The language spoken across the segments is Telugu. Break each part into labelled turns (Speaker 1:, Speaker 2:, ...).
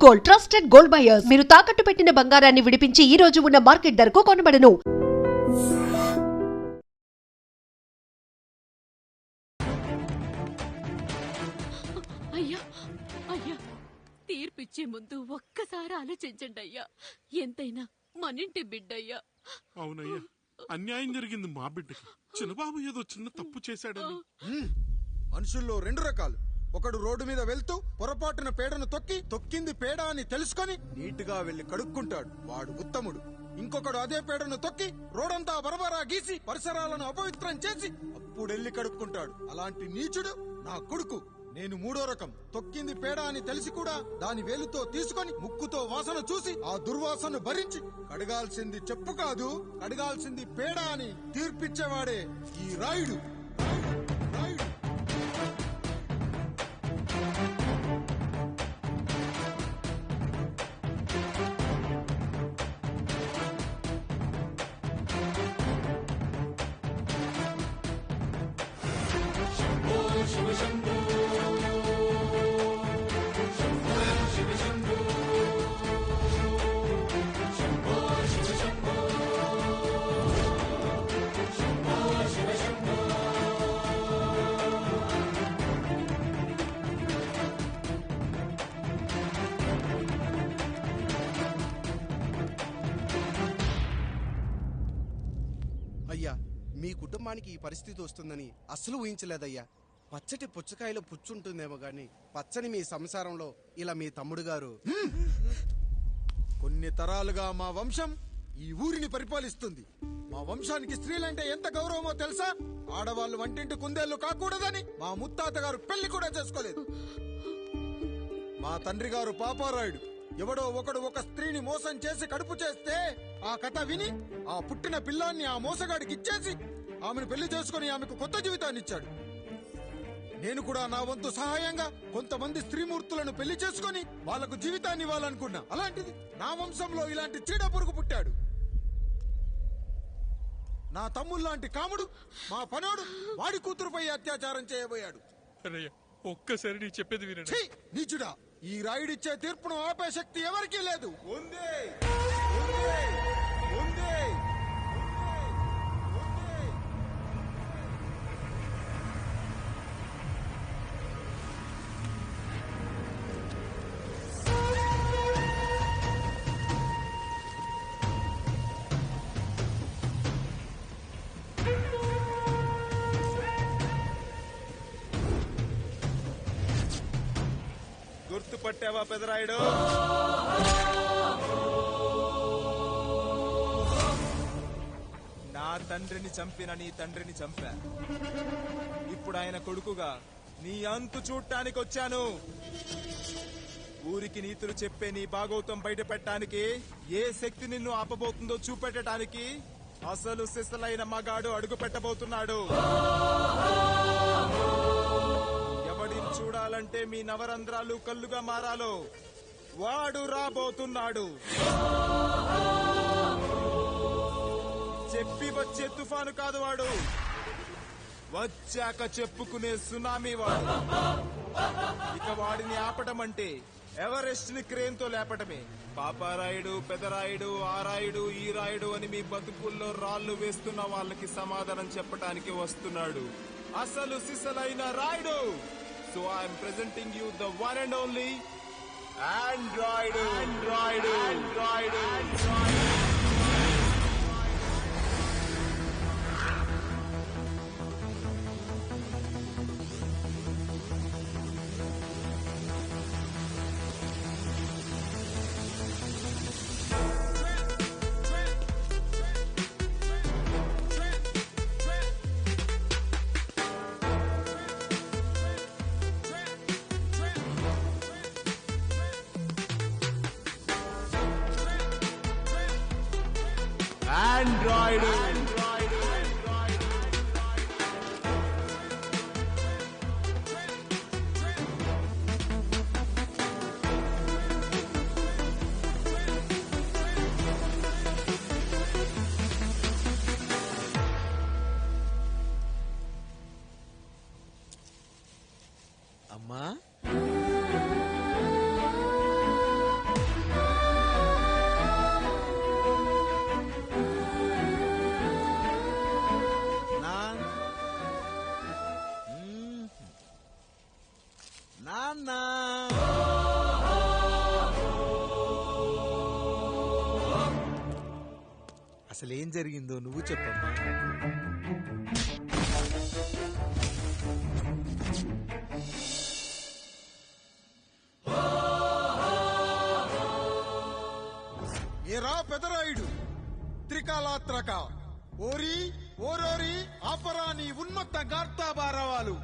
Speaker 1: Gold, trusted gold buyers. మీరు తాకట్టు పెట్టిన బంగారాన్ని విడిపించి ఈ రోజు ఉన్న మార్కెట్ ధరకు కొనబడను.
Speaker 2: అయ్యా అయ్యా, తీర్పిచ్చే ముందు ఒక్కసారి ఆలోచించండి అయ్యా. ఎంతైనా మనింటి బిడ్డయ్యా.
Speaker 3: అవునయ్యా, అన్యాయం జరిగింది మా బిడ్డకి. చిన్నబాబు ఏదో చిన్న తప్పు చేశాడని.
Speaker 4: మనుషుల్లో రెండు రకాలు. ఒకడు రోడ్డు మీద వెళ్తూ పొరపాటున పేడను తొక్కింది పేడ అని తెలుసుకొని నీటుగా వెళ్లి కడుక్కుంటాడు, వాడు ఉత్తముడు. ఇంకొకడు అదే పేడను తొక్కి రోడంతా బరబరా గీసి పరిసరాలను అపవిత్రం చేసి అప్పుడెళ్లి కడుక్కుంటాడు. అలాంటి నీచుడు నా కొడుకు. నేను మూడో రకం. తొక్కింది పేడ అని తెలిసి కూడా దాని వేలుతో తీసుకొని ముక్కుతో వాసన చూసి ఆ దుర్వాసన భరించి కడగాల్సింది చెప్పు కాదు, కడగాల్సింది పేడ అని తీర్పిచ్చేవాడే ఈ రాయుడు.
Speaker 5: అయ్యా, మీ కుటుంబానికి ఈ పరిస్థితి వస్తుందని అసలు ఊహించలేదయ్యా. పచ్చటి పుచ్చకాయలో పుచ్చుంటుందేమో గాని పచ్చని మీ సంసారంలో ఇలా మీ తమ్ముడు గారు.
Speaker 4: కొన్ని తరాలుగా మా వంశం ఈ ఊరిని పరిపాలిస్తుంది. మా వంశానికి స్త్రీలంటే ఎంత గౌరవమో తెలుసా? ఆడవాళ్ళు వంటింటి కుందేళ్లు కాకూడదని మా ముత్తాత గారు పెళ్లి కూడా చేసుకోలేదు. మా తండ్రి గారు పాపారాయుడు ఎవడో ఒకడు ఒక స్త్రీని మోసం చేసి కడుపు చేస్తే ఆ కథ విని ఆ పుట్టిన పిల్లాన్ని ఆ మోసగాడికి ఇచ్చేసి ఆమెను పెళ్లి చేసుకుని ఆమెకు కొత్త జీవితాన్ని ఇచ్చాడు. నేను కూడా నా వంతు సహాయంగా కొంతమంది స్త్రీమూర్తులను పెళ్లి చేసుకుని వాళ్లకు జీవితాన్ని ఇవ్వాలనుకున్నా. అలాంటిది నా వంశంలో ఇలాంటి చీడ పురుగు పుట్టాడు. నా తమ్ముళ్లాంటి కాముడు మా పనోడు వాడి కూతురుపై అత్యాచారం చేయబోయాడు.
Speaker 3: ఒక్కసారి నీ చెప్పేది వినండి.
Speaker 4: నీచుడా, ఈ రాయుడిచ్చే తీర్పును ఆపే శక్తి ఎవరికీ లేదు.
Speaker 6: గుర్తుపట్టావా పెదరాయుడు? నా తండ్రిని చంపిన నీ తండ్రిని చంపా. ఇప్పుడు ఆయన కొడుకుగా నీ అంతు చూడటానికి వచ్చాను. ఊరికి నీతులు చెప్పే నీ భాగవతం బయట పెట్టడానికి ఏ శక్తి నిన్ను ఆపబోతుందో చూపెట్టడానికి అసలు సిసలైన మగాడు అడుగు పెట్టబోతున్నాడు. ఎవడిని చూడాలంటే మీ నవరంధ్రాలు కళ్ళుగా మారాలో వాడు రాబోతున్నాడు. చెప్పి వచ్చే తుఫాను కాదు వాడు, వచ్చాక చెప్పుకునే సునామీ వాడు. ఇక వాడిని ఆపటం అంటే ఎవరెస్ట్ ని క్రేన్ తో లేపటమే. పాపారాయుడు, పెదరాయుడు, ఆ రాయుడు, ఈ రాయుడు అని మీ బతుకుల్లో రాళ్లు వేస్తున్న వాళ్ళకి సమాధానం చెప్పడానికి వస్తున్నాడు అసలు సిసలైన Rayudu. So I am presenting you the one and only Android.
Speaker 5: అమ్మా,
Speaker 6: అసలేం జరిగిందో నువ్వు చెప్పమ్మా.
Speaker 4: ఏరా పెదరాయుడు త్రికాలాత్రక ఓరి ఓరోరి ఆపరా నీ ఉన్మత్త గార్తాబారవాలు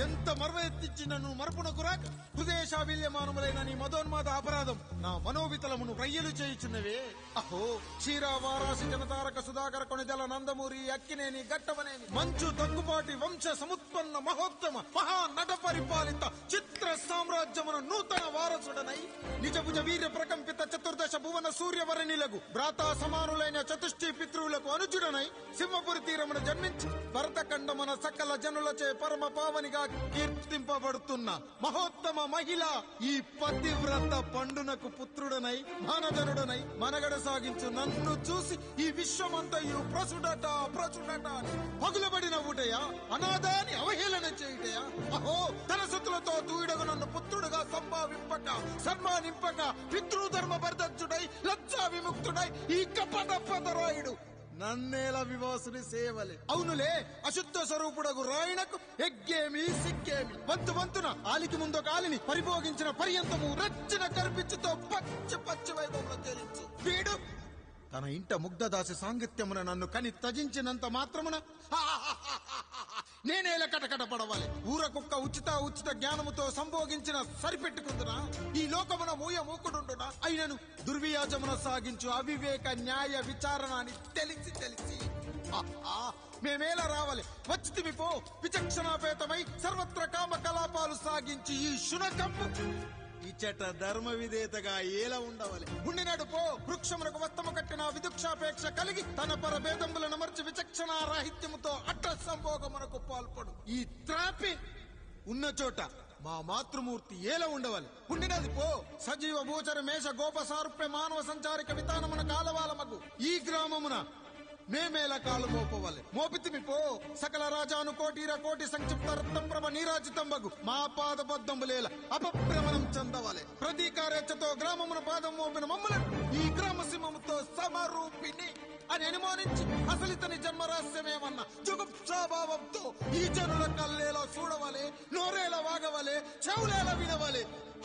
Speaker 4: ఎంత మర్వెత్తించిన నువ్వు మరపునకు రాక హృదయశావిల్యమానములైన నీ మదోన్మాద అపరాధం నా మనోవితలమును రయ్యలు చేయుచున్నవే. అహో క్షీర వారాసి జనతారక సుధాకర కొనిదల నందమూరి అక్కినేని గట్టవనేని మంచు దగ్గుపాటి వంశ సముత్పన్న మహోత్తమ మహా నట పరిపాలిత చిత్ర సామ్రాజ్యమున నూతన వారసుడనై నిజభుజ వీర్య ప్రకంపిత చతుర్దశ భువన సూర్యవరణిలకు భ్రాతా సమానులైన చతుష్టి పితృవులకు అనుజుడనై సింహపురి తీరమున జన్మించి భరతఖండమున సకల జనులచే పరమ పావనిగా కీర్తింపబడుతున్న మహోత్తమ మహిళ ఈ పతివ్రత పండునకు పుత్రుడనై మానజనుడనై మనగడ సాగించు నన్ను చూసి ఈ విశ్వమంతయు ప్రసుడట ప్రచుడట అని పగులబడిన ఊటయా అనాథాన్ని అవహేళన చేయుటయా. అహో తన సతులతో దూయిడగు నన్ను పుత్రుడుగా సంభావింపక సన్మానింపక పితృధర్మ బర్ధుడై లజ్జా విముక్తుడై ఈ కపట పదరాయుడు నన్నేల వివాసుని సేవలే. అవునులే అశుద్ధ స్వరూపుడగు రాయణకు ఎగ్గేమి సిగ్గేమి వంతు వంతున ఆలికి ముందు కాలిని పరిభోగించిన పర్యంతము రచ్చన కర్పించుతో పచ్చి పచ్చి వైభవంలో తేలించు వీడు తన ఇంట ముగ్ధదాసి సాంగత్యమున నన్ను కని త్యజించినంత మాత్రమున నేనేలా కటకట పడవాలి. ఊర కుక్క ఉచిత జ్ఞానముతో సంభోగించిన సరిపెట్టుకుందునా ఈ లోకమున మూయ మూకుడుండునా అయినను దుర్వ్యాజమున సాగించు అవివేక న్యాయ విచారణ అని తెలిసి మేమేలా రావాలి వచ్చితిమి పో విచక్షణాపేతమై సర్వత్ర కామ కలాపాలు సాగించి ఈ శునకమ్ము ఇచ్చట ధర్మ విధేతగా ఏలా ఉండవాలి. ఉండినాడు పో వృక్షములకు వత్తము కట్టిన విదుక్షాపేక్ష కలిగి తన పరభేదములను మర్చి విచక్షణ రాహిత్యముతో అట్ట సంభోగమునకు పాల్పడు ఈ త్రాపి ఉన్న చోట మా మాతృమూర్తి ఏలా ఉండవాలి. ఉండినది పో సజీవ భూచర మేష గోప సారూప్య మానవ సంచారిక విధానమున కాలవాలమగు ఈ గ్రామమున మేమేలా కాలు మోపవాలి. మోపితిమి పో సకల రాజాను కోటి సంక్షిప్త రత్నప్రభ నీరాజితంబగు మా పాదబద్ధములేల అపభ్రమణం చెందవాలి. ప్రతీకారేచ్ఛతో గ్రామమున పాదం మోపిన మమ్మలను ఈ గ్రామ సింహముతో సమరూపిణి అని అనుమానించి అసలితని జన్మరహస్యమేమన్నా జుగుప్సాభావంతో ఈ జనుల కల్లేలా చూడవాలి, నోరేలా వాగవాలి, చెవులేలా వినవాలి.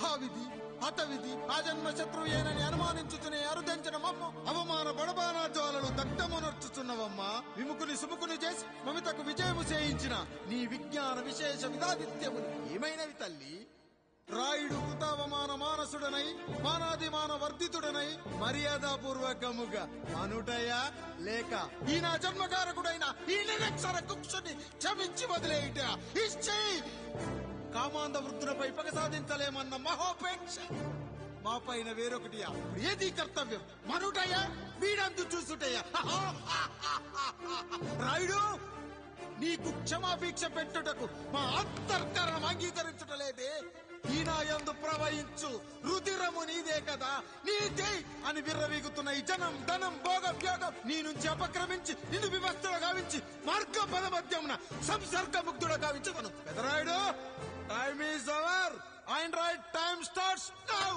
Speaker 4: ఆ విధి హతవిధి ఆ జన్మ శత్రుయేనని అనుమానించుచునే అరుదించిన మమ్మ అవమాన బడబానా జ్వాలలు దగ్ధమునర్చుచున్నవమ్మా. విముకుని సుముకుని చేసి మమితకు విజయము చేయించిన నీ విజ్ఞాన విశేష విధాదిత్యములు ఏమైనవి తల్లి. రాయుడు కృతావమాన మానసుడనై మానాదిమాన వర్ధితుడనై మర్యాదాపూర్వకముగా అనుటయా లేక ఈ నా జన్మకారకుడైన ఈ నిరక్షర కుక్షుని క్షమించి వదిలేయుట ఇచ్చే కామాంధ వృద్ధులపై పగ సాధించలేమన్న మహోపేక్ష మా పైన వేరొకటియా ఏది కర్తవ్యం మనుటయా వీడందు చూసుటయా. రాయుడు నీకు క్షమాభిక్ష పెట్టుటకు మా అంతర్కరణం అంగీకరించటలేదే. ఈనాయందు ప్రవహించు రుధిరము నీదే కదా నీదే అని విర్రవీగుతున్న ఈ జనం ధనం భోగం యోగం నీ నుంచి అపక్రమించి నిన్ను వివస్థగా గావించి మార్గ పదమధ్యమున సంసర్గముక్తుడ గావించి మనం Pedarayudu time is our and right time starts now.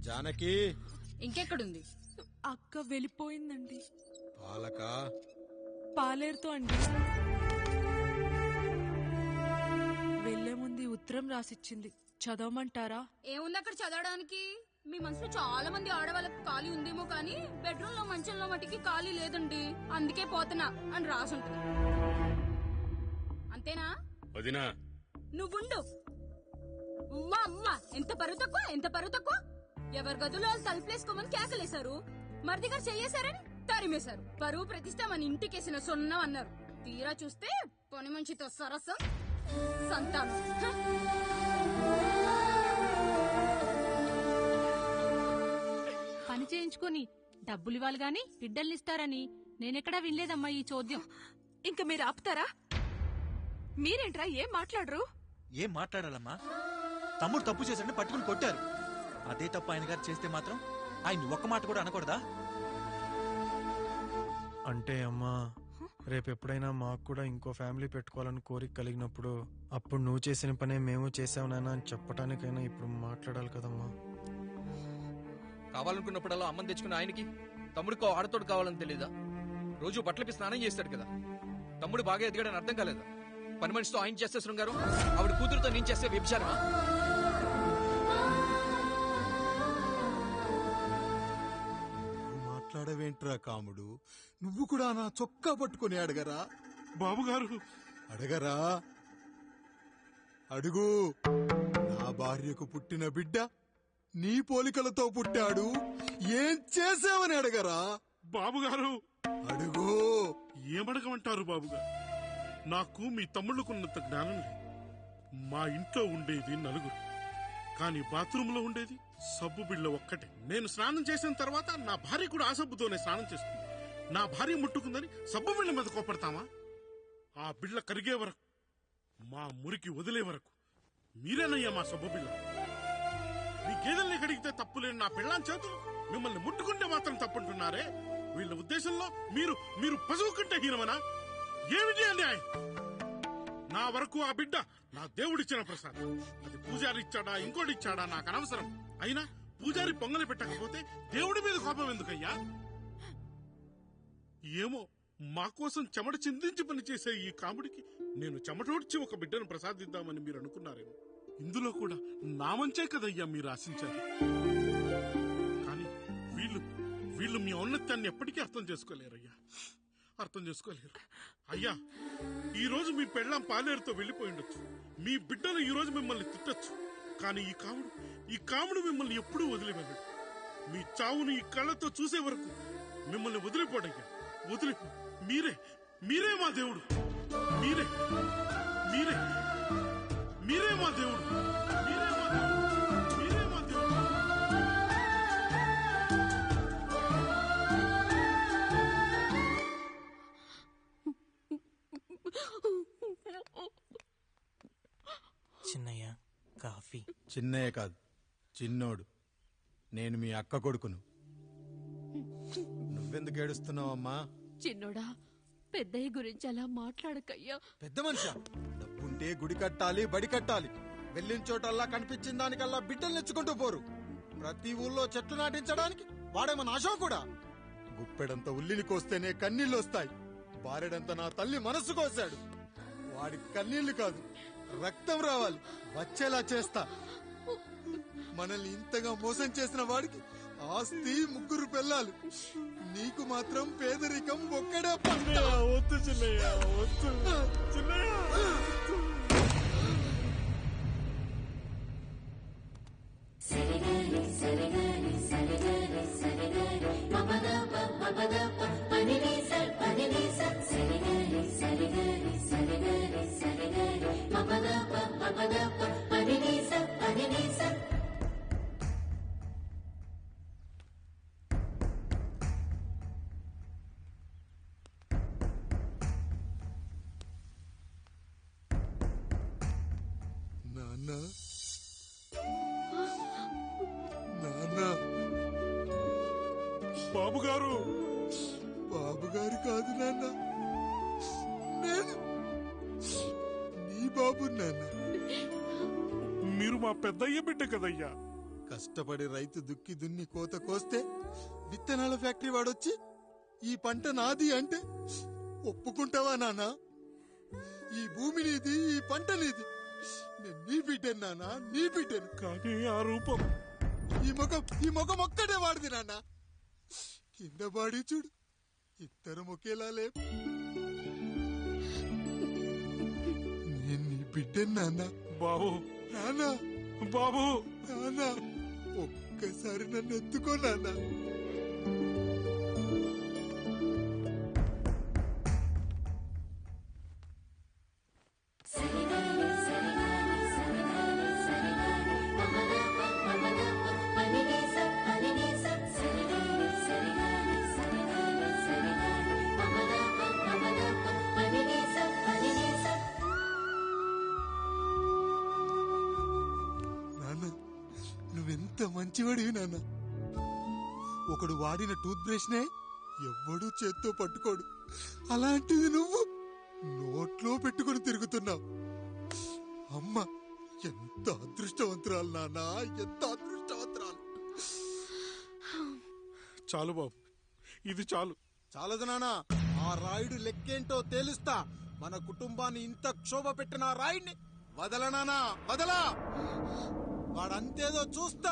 Speaker 4: Janaki
Speaker 7: ఇంకెక్కడుంది?
Speaker 2: అక్క వెళ్ళిపోయిందండి.
Speaker 4: పాలక
Speaker 2: పాలేరుతో అండి. వెళ్లే ముందు ఉత్తరం రాసిచ్చింది, చదవమంటారా?
Speaker 7: ఏముంది అక్కడ చదవడానికి? మీ మనసులో చాలా మంది ఆడవాళ్ళకి ఖాళీ ఉందేమో కానీ బెడ్రూమ్ లో మంచంలో మట్టికి ఖాళీ లేదండి, అందుకే పోతున్నా అని రాసుంటది. అంతేనా?
Speaker 3: వదినా
Speaker 7: నువ్వుండు. అమ్మా ఎంత పరువు తక్కువ, ఎంత పరువు తక్కువ. ఎవరి గదులు వాళ్ళు తలుపులేసుకోమని కేకలేశారు. మరిది గారు చెయ్యేశారని తరిమేశారు. పరువు ప్రతిష్ట మన ఇంటికేసిన సొన్నం అన్నారు. తీరా చూస్తే పని మంచితో సరసం సంతానం.
Speaker 8: పని చేయించుకొని డబ్బులు ఇవ్వాలి గాని బిడ్డల్నిస్తారని నేనెక్కడా వినలేదమ్మా ఈ చోద్యం.
Speaker 2: ఇంక మీరు ఆపుతారా? మీరేంట్రా ఏం మాట్లాడరు?
Speaker 9: ఏం మాట్లాడాలమ్మా? తమ్ముడు తప్పు చేశాడని పట్టుకుని కొట్టారు. అదే తప్పు ఆయన గారు చేస్తే మాత్రం ఆయన ఒక్క మాట కూడా అనకూడదా?
Speaker 10: అంటే అమ్మా, రేపు ఎప్పుడైనా మాకు కూడా ఇంకో ఫ్యామిలీ పెట్టుకోవాలని కోరిక కలిగినప్పుడు అప్పుడు నువ్వు చేసిన పనే మేము చేసావు నాన్న అని చెప్పడానికైనా ఇప్పుడు మాట్లాడాలి కదమ్మా.
Speaker 11: కావాలనుకున్నప్పుడల్లా అమ్మని తెచ్చుకున్న ఆయనకి తమ్ముడికో ఆడతోడు కావాలని తెలీదా? రోజు బట్టలపి స్నానం చేస్తాడు కదా. తమ్ముడు బాగా ఎదిగాడని అర్థం కాలేదా? పని మనిషితో ఆయన చేస్తే శృంగారం, ఆవిడ కూతురుతో నేను చేస్తే వ్యభిచారమా?
Speaker 4: మాట్లాడవేంట్రా కాముడు? నువ్వు కూడా నా చొక్కా పట్టుకుని అడగరా?
Speaker 3: బాబుగారు
Speaker 4: అడగరా? అడుగు. నా భార్యకు పుట్టిన బిడ్డ నీ పోలికలతో పుట్టాడు, ఏం చేసావని అడగరా?
Speaker 3: బాబుగారు
Speaker 4: అడుగు.
Speaker 3: ఏమడగమంటారు బాబుగారు? నాకు మీ తమ్ముళ్ళకున్నంత జ్ఞానం లేదు. మా ఇంట్లో ఉండేది నలుగురు, కానీ బాత్రూంలో ఉండేది సబ్బు బిళ్ళ ఒక్కటే. నేను స్నానం చేసిన తర్వాత నా భార్య కూడా ఆ సబ్బుతోనే స్నానం చేస్తుంది. నా భార్య ముట్టుకుందని సబ్బు బిళ్ళ మీద కోపడతామా? ఆ బిళ్ళ కరిగే వరకు, మా మురికి వదిలే వరకు మీరేనయ్యా మా సబ్బు బిళ్ళ. మీ గేదెల్ని కడిగితే తప్పులేని నా పిల్లాని చేతులు మిమ్మల్ని ముట్టుకుంటే మాత్రం తప్పుంటున్నారే. వీళ్ళ ఉద్దేశంలో మీరు పశువు కంటే హీనమనా? ఏమిటి అన్యాయం? నా వరకు ఆ బిడ్డ నా దేవుడిచ్చిన ప్రసాదం. అది పూజారి ఇచ్చాడా ఇంకోటిచ్చాడా నాకు అనవసరం. అయినా పూజారి పొంగలి పెట్టకపోతే దేవుడి మీద కోపం ఎందుకయ్యా? ఏమో, మా కోసం చెమట చిందించి పనిచేసే ఈ కాముడికి నేను చెమటోడ్చి ఒక బిడ్డను ప్రసాదిద్దామని మీరు అనుకున్నారేమో. ఇందులో కూడా నా మంచే కదయ్యా మీరు ఆశించారు. కానీ వీళ్ళు మీ ఔన్నత్యాన్ని ఎప్పటికీ అర్థం చేసుకోలేరయ్యా, అర్థం చేసుకోలేరు. అయ్యా, ఈ రోజు మీ పెళ్ళాం పాలేరుతో వెళ్లిపోయి ఉండొచ్చు, మీ బిడ్డలు ఈ రోజు మిమ్మల్ని తిట్టొచ్చు, కానీ ఈ కాముడు మిమ్మల్ని ఎప్పుడూ వదిలి వెళ్ళడు. మీ చావును ఈ కళ్ళతో చూసే వరకు మిమ్మల్ని వదిలిపోడయ్యా, వదిలిపో. మీరే మా దేవుడు, మీరే మీరే మీరే మా దేవుడు, మీరే మా దేవుడు, మీరే మా దేవుడు.
Speaker 9: చిన్నయ్య కాఫీ.
Speaker 4: చిన్నయ్య కాదు, చిన్నోడు. నేను మీ అక్క కొడుకును. నువ్వెందుకు ఏడుస్తున్నావమ్మా?
Speaker 8: చిన్నోడా, పెద్దయ్య గురించి అలా మాట్లాడకయ్యా.
Speaker 4: పెద్ద మనిషి, డబ్బుంటే గుడి కట్టాలి, బడి కట్టాలి. వెళ్ళిన చోటల్లా కనిపించిన దానికల్లా బిడ్డలు నెచ్చుకుంటూ పోరు. ప్రతి ఊళ్ళో చెట్లు నాటించడానికి వాడేమన్నా ఆశ కూడా. గుప్పెడంత ఉల్లిని కోస్తేనే కన్నీళ్లు వస్తాయి. బారెడంత నా తల్లి మనసు కోసాడు. వాడి కన్నీళ్లు కాదు, రక్తం రావాలి, వచ్చేలా చేస్తా. మనల్ని ఇంతగా మోసం చేసిన వాడికి ఆస్తి, 3 పిల్లలు. నీకు మాత్రం పేదరికం ఒక్కడే.
Speaker 3: వద్దు చిన్నయ్య, వద్దు చిన్నయ్య.
Speaker 4: నాన్న, నాన్న.
Speaker 3: బాబుగారు,
Speaker 4: బాబుగారు కాదు నాన్న, నేను నీ బాబు నాన్న.
Speaker 3: మీరు మా పెద్దయ్య బిడ్డ కదయ్యా.
Speaker 4: కష్టపడి రైతు దుక్కి దున్ని కోత కోస్తే విత్తనాల ఫ్యాక్టరీ వాడొచ్చి ఈ పంట నాది అంటే ఒప్పుకుంటావా నాన్న? ఈ భూమి నీది, ఈ పంట నీది. నేను నీ బిడ్డను నాన్న, నీ బిడ్డను.
Speaker 3: కానీ ఆ రూపం,
Speaker 4: ఈ ముఖం ఒక్కడే వాడిది నాన్న. కింద బాడీ చూడు, ఇద్దరం ఒకేలా లేవు. నేను నీ బిడ్డను నాన్న.
Speaker 3: బాబు,
Speaker 4: నాన్న,
Speaker 3: బాబు,
Speaker 4: నాన్న. ఒక్కసారి నన్ను ఎత్తుకో నాన్న. నువ్వెంత మంచివాడివి నాన్న. ఒకడు వాడిన టూత్ బ్రష్ నే ఎవ్వడూ చేత్తో పట్టుకోడు, అలాంటిది నువ్వు నోట్లో పెట్టుకుని తిరుగుతున్నావు. అమ్మ ఎంత అదృష్టవంతురాలు నాన్న, ఎంత అదృష్టవంతురాలు.
Speaker 3: చాలు బాబు, ఇది చాలు.
Speaker 4: చాలదు నాన్న, ఆ రాయుడు లెక్కేంటో తేలుస్తా. మన కుటుంబాన్ని ఇంత క్షోభ పెట్టిన ఆ రాయుడిని వదలనానా, వదలా. వాడంతేదో చూస్తా.